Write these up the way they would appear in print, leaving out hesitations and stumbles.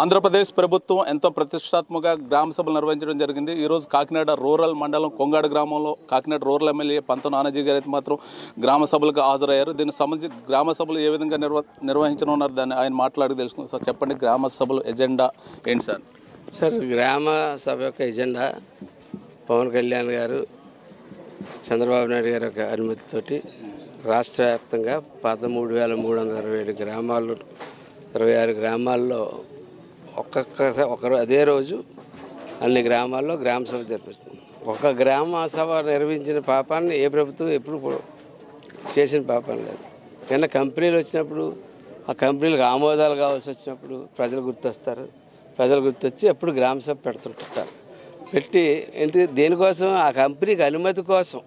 ఆంధ్రప్రదేశ్ ప్రభుత్వం ఎంతో ప్రతిష్టాత్మకంగా గ్రామ సభలు నిర్వహించడం జరిగింది. ఈరోజు కాకినాడ రూరల్ మండలం కొంగాడు గ్రామంలో కాకినాడ రూరల్ ఎమ్మెల్యే పంత నానాజీ గారు అయితే మాత్రం గ్రామ సభలకు హాజరయ్యారు. దీనికి సంబంధించి గ్రామ సభలు ఏ విధంగా నిర్వహించనున్నారు దాన్ని ఆయన మాట్లాడి తెలుసుకున్నారు. సార్ చెప్పండి, గ్రామ సభలు ఎజెండా ఏంటి సార్? సార్, గ్రామ సభ యొక్క ఎజెండా పవన్ కళ్యాణ్ గారు, చంద్రబాబు నాయుడు గారి యొక్క అనుమతితోటి రాష్ట్ర వ్యాప్తంగా 13,327 గ్రామాలు, 26 గ్రామాల్లో ఒకరు అదే రోజు అన్ని గ్రామాల్లో గ్రామ సభ జరిపిస్తుంది. ఒక గ్రామ సభ నిర్వహించిన పాపాన్ని ఏ ప్రభుత్వం ఎప్పుడు చేసిన పాపం లేదు. కానీ కంపెనీలు వచ్చినప్పుడు, ఆ కంపెనీలకు ఆమోదాలు కావాల్సి వచ్చినప్పుడు ప్రజలు గుర్తొస్తారు. ప్రజలు గుర్తొచ్చి ఎప్పుడు గ్రామ సభ పెడుతుంటారు. పెట్టి దేనికోసం, ఆ కంపెనీకి అనుమతి కోసం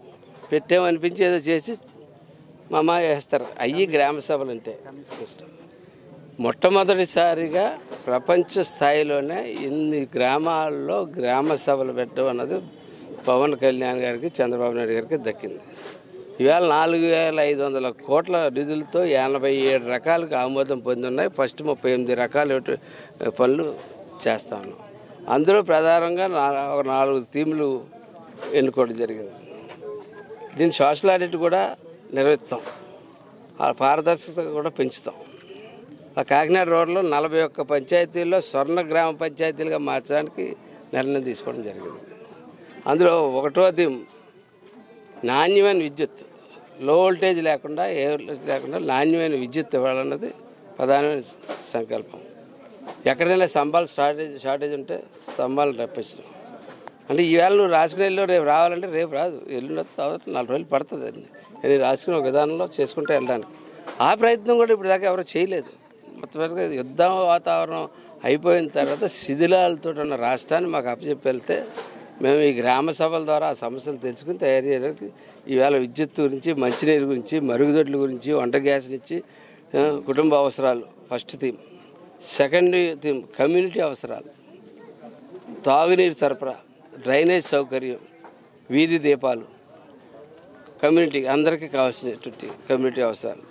పెట్టామనిపించి ఏదో చేసి మా వేస్తారు. అయ్యి గ్రామ సభలు అంటే మొట్టమొదటిసారిగా ప్రపంచ స్థాయిలోనే ఇన్ని గ్రామాల్లో గ్రామ సభలు పెట్టడం అన్నది పవన్ కళ్యాణ్ గారికి, చంద్రబాబు నాయుడు గారికి దక్కింది. ఇవాళ 4,500 కోట్ల నిధులతో 87 రకాలకు ఆమోదం పొంది ఉన్నాయి. ఫస్ట్ 38 రకాల పనులు చేస్తా ఉన్నాం. అందులో ప్రధానంగా 4 థీమ్లు ఎన్నుకోవడం జరిగింది. దీని సోషల్ ఆడిట్ కూడా నిర్వహిస్తాం, ఆ పారదర్శకత కూడా పెంచుతాం. ఆ కాకినాడ రోడ్లో 41 పంచాయతీల్లో స్వర్ణ గ్రామ పంచాయతీలుగా మార్చడానికి నిర్ణయం తీసుకోవడం జరిగింది. అందులో ఒకటోది నాణ్యమైన విద్యుత్, లో వోల్టేజ్ లేకుండా, ఏ వోల్టేజ్ లేకుండా నాణ్యమైన విద్యుత్ ఇవ్వాలన్నది ప్రధానమైన సంకల్పం. ఎక్కడైనా స్తంభాలు షార్టేజ్ ఉంటే స్తంభాలు రప్పించడం. అంటే ఈవేళ నువ్వు రాసుకుని వెళ్ళి రేపు రావాలంటే రేపు రాదు, ఎల్లుండి 4 రోజులు పడుతుంది. అది రాసుకుని ఒక విధానంలో చేసుకుంటూ వెళ్ళడానికి ఆ ప్రయత్నం కూడా ఇప్పుడు దాకా ఎవరు చేయలేదు. మొత్తం యుద్ధ వాతావరణం అయిపోయిన తర్వాత శిథిలాలతో ఉన్న రాష్ట్రాన్ని మాకు అప్పచెప్పి వెళ్తే మేము ఈ గ్రామ సభల ద్వారా ఆ సమస్యలు తెలుసుకుని తయారు చేయడానికి ఈవేళ విద్యుత్ గురించి, మంచినీరు గురించి, మరుగుదొడ్ల గురించి, వంట గ్యాస్ నుంచి, కుటుంబ అవసరాలు first theme. Second theme community అవసరాలు, తాగునీరు సరఫరా, డ్రైనేజ్ సౌకర్యం, వీధి దీపాలు, కమ్యూనిటీ అందరికీ కావాల్సినటువంటి కమ్యూనిటీ అవసరాలు.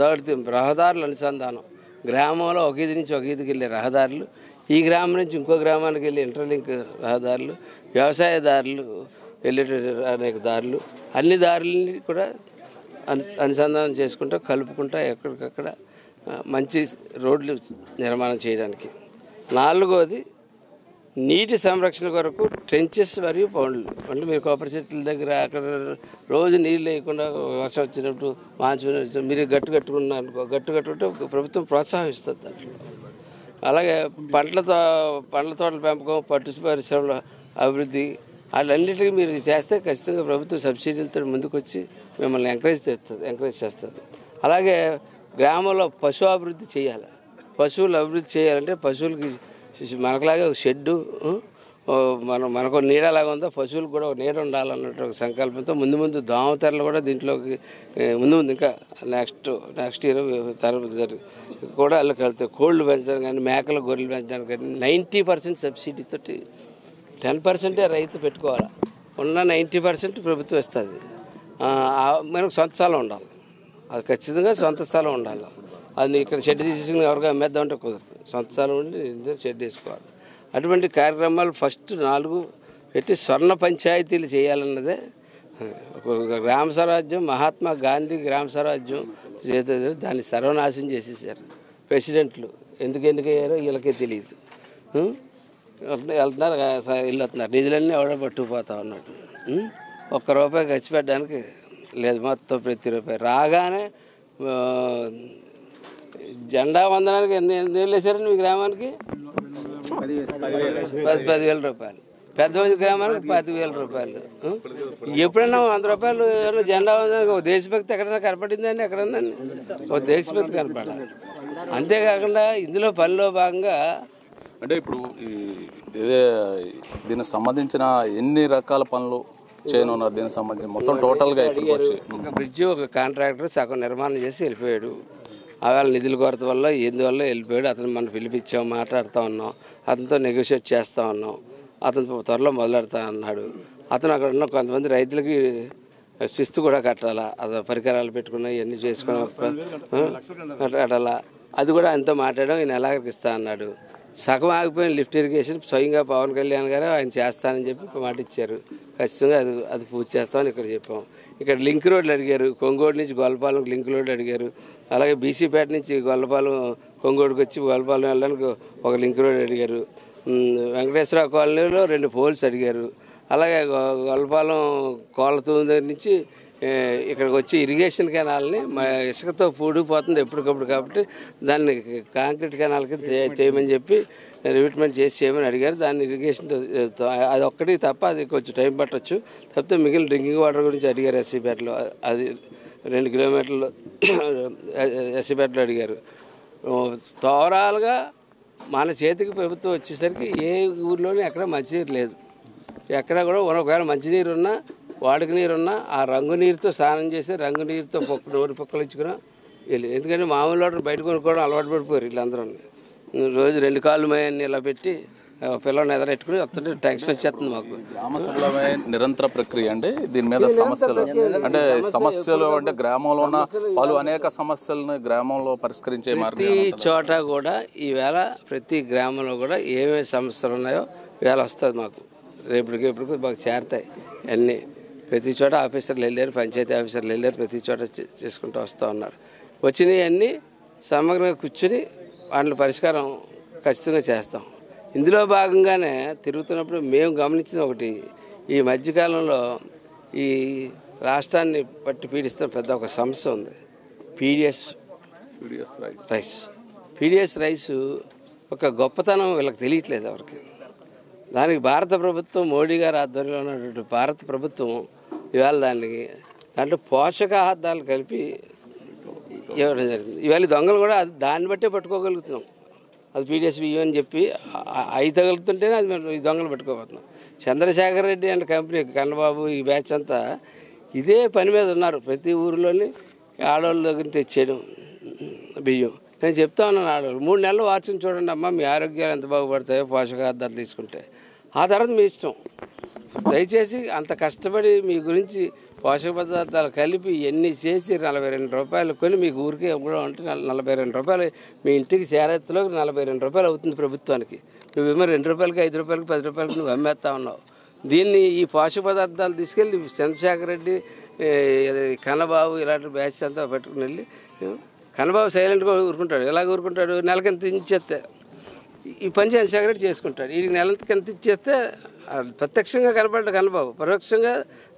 థర్డ్ థీమ్ రహదారుల అనుసంధానం. గ్రామంలో ఒక వీధి నుంచి ఒక వీధికి వెళ్ళే రహదారులు, ఈ గ్రామం నుంచి ఇంకో గ్రామానికి వెళ్ళే ఇంటర్లింక్ రహదారులు, వ్యవసాయదారులు వెళ్ళేటువంటి అనేక దారులు, అన్ని దారులని కూడా అనుసంధానం చేసుకుంటూ కలుపుకుంటూ ఎక్కడికక్కడ మంచి రోడ్లు నిర్మాణం చేయడానికి. 4వది నీటి సంరక్షణ కొరకు ట్రెంచెస్ మరియు పౌండ్లు. అంటే మీరు కొబ్బరి చెట్ల దగ్గర అక్కడ రోజు నీళ్ళు లేకుండా వర్షం వచ్చినప్పుడు, మాన్సూన్ వచ్చినప్పుడు మీరు గట్టు కట్టుకున్నారనుకో, గట్టు కట్టుకుంటే ప్రభుత్వం ప్రోత్సాహం ఇస్తుంది దాంట్లో. అలాగే పండ్ల తోటల పెంపకం, పట్టు పరిశ్రమల అభివృద్ధి, వాళ్ళన్నిటికీ మీరు చేస్తే ఖచ్చితంగా ప్రభుత్వం సబ్సిడీలతో ముందుకు వచ్చి మిమ్మల్ని ఎంకరేజ్ చేస్తుంది. అలాగే గ్రామంలో పశు అభివృద్ధి చేయాలి. పశువులు అభివృద్ధి చేయాలంటే పశువులకి మనకులాగే ఒక షెడ్డు, మనకు నీడలాగా ఉందో పశువులకు కూడా ఒక నీడ ఉండాలన్నట్టు ఒక సంకల్పంతో ముందు దోమతెరలు కూడా దీంట్లోకి ముందు ఇంకా నెక్స్ట్ ఇయర్ తరబడి కూడా అలా కలుగుతాయి. కోళ్ళు పెంచడానికి కానీ, మేకలు, గొర్రెలు పెంచడానికి కానీ 90% సబ్సిడీతో 10% రైతు పెట్టుకోవాలి. ఉన్న 90% ప్రభుత్వం ఇస్తుంది. మనకు సొంత స్థలం ఉండాలి, అది ఖచ్చితంగా సొంత స్థలం ఉండాలి. అది ఇక్కడ షెడ్ తీసుకుని ఎవరిగా అమ్మేద్దామంటే కుదరదు. సొంత స్థలం ఉండి షెడ్ వేసుకోవాలి. అటువంటి కార్యక్రమాలు ఫస్ట్ 4 పెట్టి స్వర్ణ పంచాయతీలు చేయాలన్నదే. గ్రామ స్వరాజ్యం, మహాత్మా గాంధీ గ్రామ స్వరాజ్యం దాన్ని సర్వనాశనం చేసేసారు ప్రెసిడెంట్లు. ఎందుకు ఎన్నికయ్యారో వీళ్ళకే తెలియదు. వెళ్తున్నారు, ఇల్లు వస్తున్నారు, నిధులన్నీ ఎవడో పట్టుకుపోతా ఉన్నాడు. ₹1 ఖర్చు పెట్టడానికి లేదు, మొత్తం ప్రతి రూపాయి. రాగానే జెండా వందనానికి ఎన్ని వేసారండి మీ గ్రామానికి? 10,000 రూపాయలు. పెద్ద మంది గ్రామానికి 10,000 రూపాయలు. ఎప్పుడైనా ₹100 జెండా వందనానికి ఒక దేశభక్తి ఎక్కడైనా కనపడిందండి? ఎక్కడన్నా ఒక దేశభక్తి కనపడాలి. అంతేకాకుండా ఇందులో పనిలో భాగంగా అంటే ఇప్పుడు దీనికి సంబంధించిన ఎన్ని రకాల పనులు చేయనున్నారు? దీనికి సంబంధించి మొత్తం టోటల్గా ఒక బ్రిడ్జి, ఒక కాంట్రాక్టర్ సగం నిర్మాణం చేసి వెళ్ళిపోయాడు. ఆవేళ నిధుల కొరత వల్ల ఎందువల్ల వెళ్ళిపోయాడు. అతను మనం పిలిపించాం, మాట్లాడుతూ ఉన్నాం, అతనితో నెగోషియేట్ చేస్తూ ఉన్నాం. అతను త్వరలో మొదలెడతా అన్నాడు. అతను అక్కడ ఉన్న కొంతమంది రైతులకి శిస్తు కూడా కట్టాలా, అది పరికరాలు పెట్టుకున్నా ఇవన్నీ చేసుకుని కట్టాలా. అది కూడా ఆయనతో మాట్లాడడం, ఈయన ఎలాగరికి ఇస్తా అన్నాడు. సగం ఆగిపోయిన లిఫ్ట్ ఇరిగేషన్ స్వయంగా పవన్ కళ్యాణ్ గారు ఆయన చేస్తానని చెప్పి మాట ఇచ్చారు. ఖచ్చితంగా అది పూర్తి చేస్తామని ఇక్కడ చెప్పాం. ఇక్కడ లింక్ రోడ్లు అడిగారు, కొంగోడు నుంచి గొల్లపాలెంకి లింక్ రోడ్లు అడిగారు. అలాగే బీసీపేట నుంచి గొల్లపాలెం కొంగోడుకి వచ్చి గొల్లపాలెం వెళ్ళడానికి ఒక లింక్ రోడ్ అడిగారు. వెంకటేశ్వర కాలనీలో 2 పోల్స్ అడిగారు. అలాగే గొల్లపాలెం కోళ్ళతూము దగ్గర నుంచి ఇక్కడికి వచ్చి ఇరిగేషన్ కెనాల్ని ఇసుకతో పూడిపోతుంది ఎప్పటికప్పుడు, కాబట్టి దాన్ని కాంక్రీట్ కెనాల్ కింద చేయమని చెప్పి రివిట్మెంట్ చేసి చేయమని అడిగారు. దాన్ని ఇరిగేషన్ అది ఒక్కటి తప్ప అది కొంచెం టైం పట్టవచ్చు. తప్పితే మిగిలిన డ్రింకింగ్ వాటర్ గురించి అడిగారు. ఎస్సీపేటలో అది 2 కిలోమీటర్లు ఎస్సీపేటలో అడిగారు. ఓవరాల్గా మన చేతికి ప్రభుత్వం వచ్చేసరికి ఏ ఊర్లోనే ఎక్కడ మంచినీరు లేదు. ఎక్కడ కూడా ఒకవేళ మంచినీరు ఉన్నా, వాడుక నీరున్నా ఆ రంగు నీరుతో స్నానం చేసి రంగు నీరుతో నోరు పొక్కలు ఇచ్చుకున్నా వెళ్ళి. ఎందుకంటే మామూలు వాటర్ బయట కొనుక్కోవడం అలవాటు పడిపోయారు వీళ్ళందరూ. రోజు 2 కాళ్ళు మయాన్ని ఇలా పెట్టి పిల్లల్ని ఎదరెట్టుకుని వస్తుంటే టెన్షన్ వచ్చేస్తుంది మాకు. గ్రామ సభలమే నిరంతర ప్రక్రియ అండి. దీని మీద సమస్యలు అంటే గ్రామంలో ఉన్న పలు అనేక సమస్యలను గ్రామంలో పరిష్కరించే ప్రతి చోట కూడా ఈవేళ ప్రతి గ్రామంలో కూడా ఏమేమి సమస్యలు ఉన్నాయో వేళ వస్తుంది మాకు. రేపటికి మాకు చేరతాయి అన్నీ. ప్రతి చోట ఆఫీసర్లు వెళ్ళారు, పంచాయతీ ఆఫీసర్లు వెళ్ళారు, ప్రతి చోట చేసుకుంటూ వస్తూ ఉన్నారు. వచ్చినవి అన్నీ సమగ్రంగా కూర్చుని వాటి పరిష్కారం ఖచ్చితంగా చేస్తాం. ఇందులో భాగంగానే తిరుగుతున్నప్పుడు మేము గమనించిన ఒకటి, ఈ మధ్యకాలంలో ఈ రాష్ట్రాన్ని పట్టి పీడిస్తున్న పెద్ద ఒక సమస్య ఉంది, పీడిఎస్ రైస్. పీడిఎస్ రైస్ ఒక గొప్పతనం వీళ్ళకి తెలియట్లేదు ఎవరికి. దానికి భారత ప్రభుత్వం, మోడీ గారి ఆధ్వర్యంలో ఉన్నటువంటి భారత ప్రభుత్వం ఇవాళ దాంట్లో పోషకాహారాలు కలిపి ఇవ్వడం జరిగింది. ఇవాళ దొంగలు కూడా దాన్ని బట్టే పట్టుకోగలుగుతున్నాం. అది పీడిఎస్ బియ్యం అని చెప్పి అవి తగులుతుంటేనే అది మేము ఈ దొంగలు పట్టుకోబోతున్నాం. చంద్రశేఖర్ రెడ్డి అండ్ కంపెనీ, కన్నబాబు, ఈ బ్యాచ్ అంతా ఇదే పని మీద ఉన్నారు. ప్రతి ఊరిలోని ఆడవాళ్ళ దగ్గర తెచ్చేయడం బియ్యం. నేను చెప్తా ఉన్నాను ఆడవాళ్ళు, 3 నెలలు వార్చుని చూడండి అమ్మా, మీ ఆరోగ్యాలు ఎంత బాగుపడతాయో పోషకాహారాలు తీసుకుంటే. ఆ తర్వాత మీ ఇష్టం. దయచేసి అంత కష్టపడి మీ గురించి పోషక పదార్థాలు కలిపి ఎన్ని చేసి 42 రూపాయలు కొని మీకు ఊరికే కూడా ఉంటే 42 రూపాయలు మీ ఇంటికి చేరేత్తలో 42 రూపాయలు అవుతుంది ప్రభుత్వానికి. నువ్వేమో 2 రూపాయలకి, 5 రూపాయలకి, 10 రూపాయలకి నువ్వు అమ్మేస్తా ఉన్నావు. దీన్ని ఈ పోషక పదార్థాలు తీసుకెళ్ళి చంద్రశేఖర్ రెడ్డి, కన్నబాబు ఇలాంటి బ్యాచ్ అంతా పెట్టుకుని వెళ్ళి, కన్నబాబు సైలెంట్గా ఊరుకుంటాడు. ఎలాగ ఊరుకుంటాడు? నెలకింత ఇచ్చేస్తే ఈ పని చంద్రశేఖర్ రెడ్డి చేసుకుంటాడు. ఈ నెలకింత ఇచ్చేస్తే ప్రత్యక్షంగా కనపడ్డ కన్నబాబు పరోక్షంగా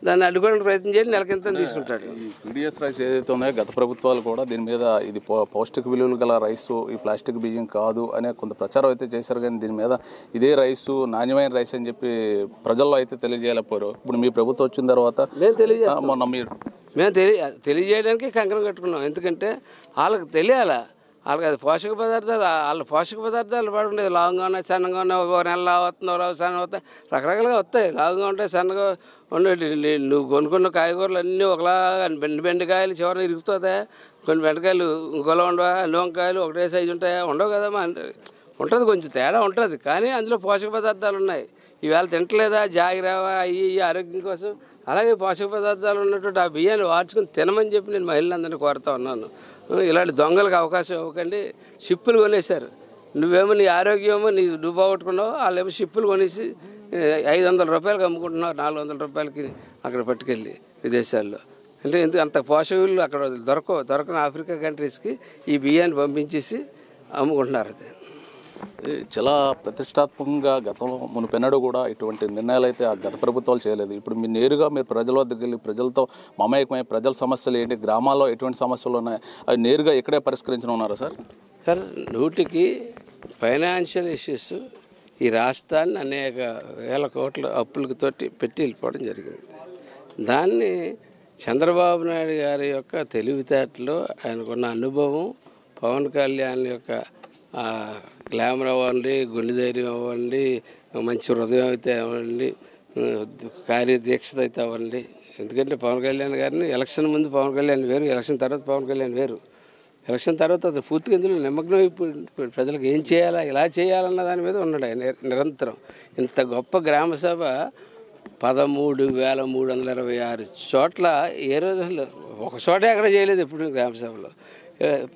దాన్ని అడ్డుకోవడానికి ప్రయత్నం చేసి నెలకింత తీసుకుంటాడు. పీడిఎస్ రైస్ ఏదైతే ఉన్నాయో గత ప్రభుత్వాలు కూడా దీని మీద ఇది పౌష్టిక విలువలు గల రైసు, ఈ ప్లాస్టిక్ బియ్యం కాదు అనే కొంత ప్రచారం అయితే చేశారు. కానీ దీని మీద ఇదే రైసు నాణ్యమైన రైస్ అని చెప్పి ప్రజల్లో అయితే తెలియజేయలేకపోయారు. ఇప్పుడు మీ ప్రభుత్వం వచ్చిన తర్వాత మేము తెలియజేయడానికి కంకణం కట్టుకున్నాం. ఎందుకంటే వాళ్ళకి తెలియాలా, వాళ్ళకి అది పోషక పదార్థాలు, వాళ్ళ పోషక పదార్థాలు పడుకుండేది. లావుగా ఉన్నాయి, సన్నగా ఉన్నాయి, ఒక నెల లావు అవుతుంది, ఒక సన్న అవుతాయి, రకరకాలుగా వస్తాయి. లావుగా ఉంటాయి, సన్నగా ఉండే. నువ్వు కొనుక్కున్న కాయగూరలు అన్నీ ఒకలాగా బెండకాయలు చివరిని ఇరుగుతాయి. కొన్ని బెండకాయలు ఇంకోలా ఉండవా, అన్ని వంకాయలు ఒకటే సైజు ఉంటాయా? ఉండవు కదమ్మా. ఉంటుంది, కొంచెం తేడా ఉంటుంది. కానీ అందులో పోషక పదార్థాలు ఉన్నాయి. ఈవేళ తింటలేదా, జాగిరావా, అయ్యి ఆరోగ్యం కోసం. అలాగే పోషక పదార్థాలు ఉన్నటువంటి ఆ బియ్యాన్ని వార్చుకుని తినమని చెప్పి నేను మహిళలందరినీ కోరుతా ఉన్నాను. ఇలాంటి దొంగలకు అవకాశం ఇవ్వకండి. షిప్పులు కొనేశారు. నువ్వేమో నీ ఆరోగ్యమో నువ్వు పోగొట్టుకున్నావు, వాళ్ళేమో షిప్పులు కొనేసి 500 రూపాయలకి అమ్ముకుంటున్నారు, 400 రూపాయలకి అక్కడ పట్టుకెళ్ళి విదేశాల్లో. అంటే ఎందుకు అంత పోషకులు అక్కడ దొరకని ఆఫ్రికా కంట్రీస్కి ఈ బియ్యాన్ని పంపించేసి అమ్ముకుంటున్నారు. అది చాలా ప్రతిష్టాత్మకంగా గతంలో మునుపెన్నడూ కూడా ఇటువంటి నిర్ణయాలు అయితే ఆ గత ప్రభుత్వాలు చేయలేదు. ఇప్పుడు మీరు నేరుగా ప్రజల వద్దకు వెళ్ళి ప్రజలతో మమేకమై ప్రజల సమస్యలు ఏంటి, గ్రామాల్లో ఎటువంటి సమస్యలు ఉన్నాయి, అవి నేరుగా ఇక్కడే పరిష్కరించనున్నారా సార్? సార్, 100కి ఫైనాన్షియల్ ఇష్యూస్ ఈ రాష్ట్రాన్ని అనేక వేల కోట్ల అప్పులతోటి పెట్టి వెళ్ళిపోవడం జరిగింది. దాన్ని చంద్రబాబు నాయుడు గారి యొక్క తెలివితేటలు, ఆయనకున్న అనుభవం, పవన్ కళ్యాణ్ యొక్క గ్లామర్ అవ్వండి, గుండె ధైర్యం అవ్వండి, మంచి హృదయం అయితే అవ్వండి, కార్యదీక్షత అయితే అవ్వండి. ఎందుకంటే పవన్ కళ్యాణ్ గారిని ఎలక్షన్ ముందు పవన్ కళ్యాణ్ వేరు, ఎలక్షన్ తర్వాత పవన్ కళ్యాణ్ వేరు. ఎలక్షన్ తర్వాత అతను పూర్తిగా ఇందులో నిమగ్నం అయిపోయి ప్రజలకు ఏం చేయాలా, ఎలా చేయాలన్న దాని మీద ఉన్నాడు ఆయన నిరంతరం. ఇంత గొప్ప గ్రామ సభ 13,326 చోట్ల ఏ రోజు ఒక చోట ఎక్కడ చేయలేదు ఎప్పుడు గ్రామ సభలో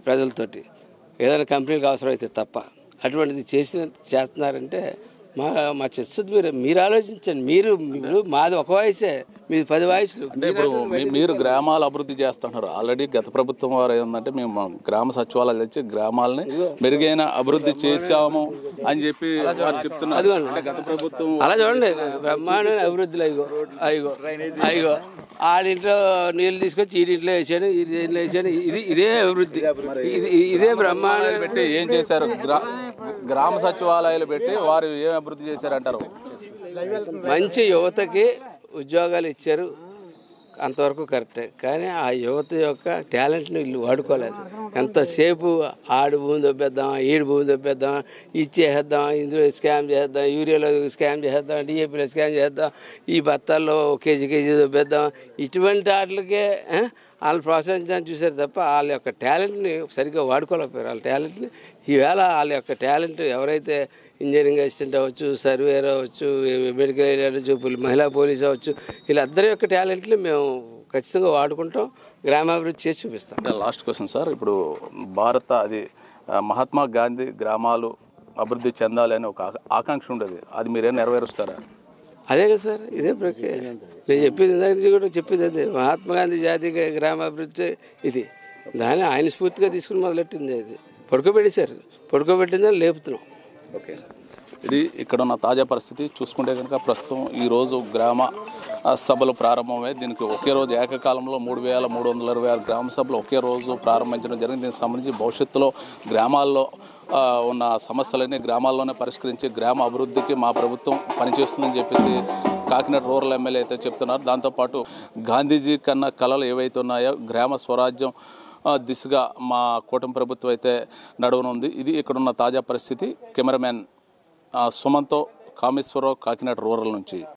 ప్రజలతోటి. ఏదైనా కంపెనీలకు అవసరం అయితే తప్ప. అటువంటిది చేస్తున్నారంటే మా చిత్తశుద్ధి మీరు ఆలోచించండి. మీరు మాది ఒక వయసే, మీది 10 వయసులు. అంటే ఇప్పుడు మీరు గ్రామాలు అభివృద్ధి చేస్తున్నారు. ఆల్రెడీ గత ప్రభుత్వం వారు ఏంటంటే మేము గ్రామ సచివాలయాలు తెచ్చి గ్రామాలని మెరుగైన అభివృద్ధి చేశాము అని చెప్పి వారు చెప్తున్నారు. అంటే గత ప్రభుత్వం అలా చూడండి, బ్రహ్మాండమైన అభివృద్ధిలో అయ్యో ఆడింట్లో నీళ్ళు తీసుకొచ్చి ఈడింట్లో వేసాను, ఈడింట్లో వేసాను. ఇదే అభివృద్ధి, ఇదే బ్రహ్మాండం పెట్టి ఏం చేశారు? గ్రామ సచివాలయాలు పెట్టి వారు ఏం అభివృద్ధి చేశారంటారు? మంచి యువతకి ఉద్యోగాలు ఇచ్చారు, అంతవరకు కరెక్టే. కానీ ఆ యువత యొక్క టాలెంట్ని వీళ్ళు వాడుకోలేదు. ఎంతసేపు ఆడు భూమి దొబ్బేద్దాం, ఈడు భూమి దొబ్బేద్దాం, ఇచ్చేసేద్దాం, ఇందులో స్కామ్ చేద్దాం, యూరియాలో స్కామ్ చేద్దాం, డిఏపీలో స్కామ్ చేద్దాం, ఈ బత్తాల్లో కేజీ దొబ్బేద్దాం, ఇటువంటి వాటికే వాళ్ళు ప్రోత్సహించడానికి చూశారు తప్ప వాళ్ళ యొక్క టాలెంట్ని సరిగ్గా వాడుకోలేకపోయారు. వాళ్ళ టాలెంట్ని ఈవేళ వాళ్ళ యొక్క టాలెంట్ ఎవరైతే ఇంజనీరింగ్ అసిస్టెంట్ అవ్వచ్చు, సర్వేయర్ అవ్వచ్చు, మెడికల్ ఎయిడ్ అవ్వచ్చు, మహిళా పోలీస్ అవ్వచ్చు, వీళ్ళందరి యొక్క టాలెంట్ని మేము ఖచ్చితంగా వాడుకుంటాం, గ్రామాభివృద్ధి చేసి చూపిస్తాం. లాస్ట్ క్వశ్చన్ సార్, ఇప్పుడు మహాత్మా గాంధీ గ్రామాలు అభివృద్ధి చెందాలి అని ఒక ఆకాంక్ష ఉండేది, అది మీరేం నెరవేరుస్తారా? అదే కదా సార్, ఇదే ప్రక్రియ. నేను చెప్పింది ఇందాక నుంచి కూడా చెప్పింది అదే. మహాత్మా గాంధీ జాతీయ గ్రామాభివృద్ధి ఇది, దాన్ని ఆయన స్ఫూర్తిగా తీసుకుని మొదలెట్టింది. అది పడుకోబెట్టిందని లేపుతున్నాం. ఓకే, ఇది ఇక్కడ ఉన్న తాజా పరిస్థితి చూసుకుంటే కనుక ప్రస్తుతం ఈరోజు గ్రామ సభలు ప్రారంభమై దీనికి ఒకే రోజు ఏకకాలంలో 3,326 గ్రామ సభలు ఒకే రోజు ప్రారంభించడం జరిగింది. దీనికి సంబంధించి భవిష్యత్తులో గ్రామాల్లో ఉన్న సమస్యలన్నీ గ్రామాల్లోనే పరిష్కరించి గ్రామ అభివృద్ధికి మా ప్రభుత్వం పనిచేస్తుందని చెప్పేసి కాకినాడ రూరల్ ఎమ్మెల్యే అయితే చెప్తున్నారు. దాంతోపాటు గాంధీజీ కన్నా కళలు ఏవైతే ఉన్నాయో గ్రామ స్వరాజ్యం దిశగా మా కూటమి ప్రభుత్వం అయితే నడవనుంది. ఇది ఇక్కడున్న తాజా పరిస్థితి. కెమెరామ్యాన్ సుమన్తో కామేశ్వరరావు, కాకినాడ రూరల్ నుంచి.